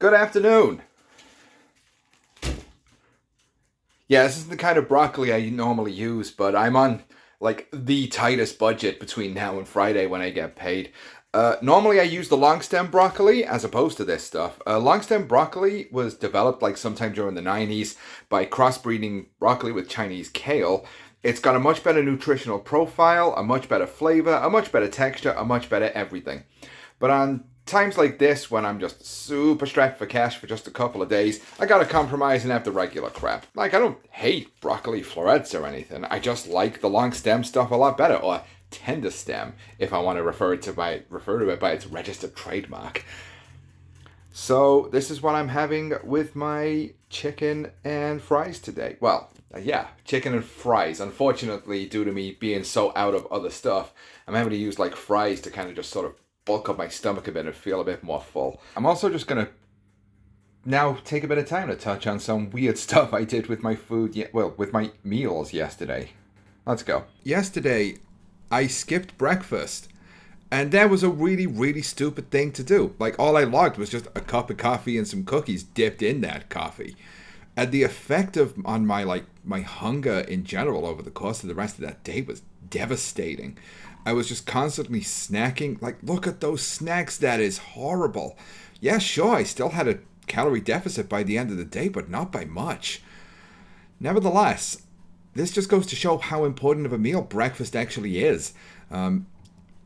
Good afternoon. Yeah, this isn't the kind of broccoli I normally use, but I'm on like the tightest budget between now and Friday when I get paid. Normally I use the long stem broccoli as opposed to this stuff. Long stem broccoli was developed like sometime during the 90s by crossbreeding broccoli with Chinese kale. It's got a much better nutritional profile, a much better flavor, a much better texture, a much better everything. But on times like this, when I'm just super strapped for cash for just a couple of days, I gotta compromise and have the regular crap. Like, I don't hate broccoli florets or anything. I just like the long stem stuff a lot better, or tender stem, if I want to refer to it by its registered trademark. So this is what I'm having with my chicken and fries today. Well, yeah, chicken and fries. Unfortunately, due to me being so out of other stuff, I'm having to use like fries to kind of just sort of bulk up my stomach a bit and feel a bit more full. I'm also just gonna now take a bit of time to touch on some weird stuff I did with my food, with my meals yesterday. Let's go. Yesterday, I skipped breakfast. And that was a really, really stupid thing to do. Like, all I logged was just a cup of coffee and some cookies dipped in that coffee. And the effect on my hunger in general over the course of the rest of that day was devastating. I was just constantly snacking. Like, look at those snacks. That is horrible. Yeah, sure, I still had a calorie deficit by the end of the day, but not by much. Nevertheless, this just goes to show how important of a meal breakfast actually is.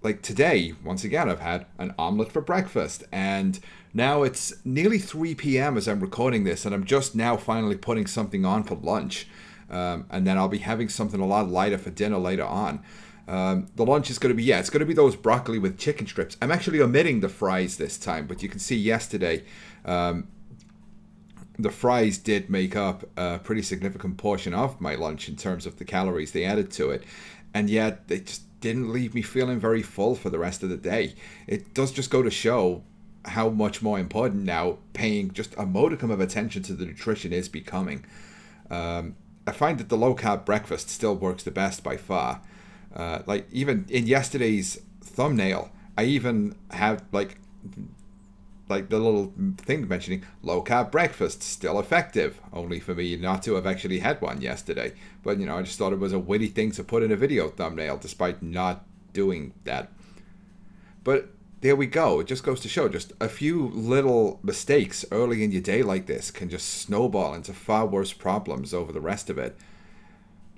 Like today, once again, I've had an omelet for breakfast, and now it's nearly 3 p.m. as I'm recording this, and I'm just now finally putting something on for lunch. And then I'll be having something a lot lighter for dinner later on. The lunch is going to be, it's going to be those broccoli with chicken strips. I'm actually omitting the fries this time, but you can see yesterday, the fries did make up a pretty significant portion of my lunch in terms of the calories they added to it. And yet they just didn't leave me feeling very full for the rest of the day. It does just go to show how much more important now paying just a modicum of attention to the nutrition is becoming. I find that the low-carb breakfast still works the best by far. Like even in yesterday's thumbnail, I even have like the little thing mentioning low-carb breakfast, still effective, only for me not to have actually had one yesterday. But, I just thought it was a witty thing to put in a video thumbnail, despite not doing that. But there we go. It just goes to show just a few little mistakes early in your day like this can just snowball into far worse problems over the rest of it.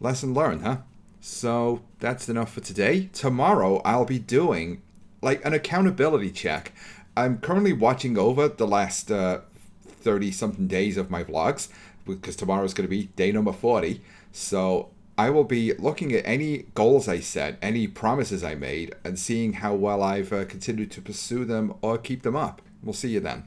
Lesson learned, huh? So that's enough for today. Tomorrow I'll be doing like an accountability check. I'm currently watching over the last 30-something days of my vlogs, because tomorrow is going to be day number 40. So I will be looking at any goals I set, any promises I made, and seeing how well I've continued to pursue them or keep them up. We'll see you then.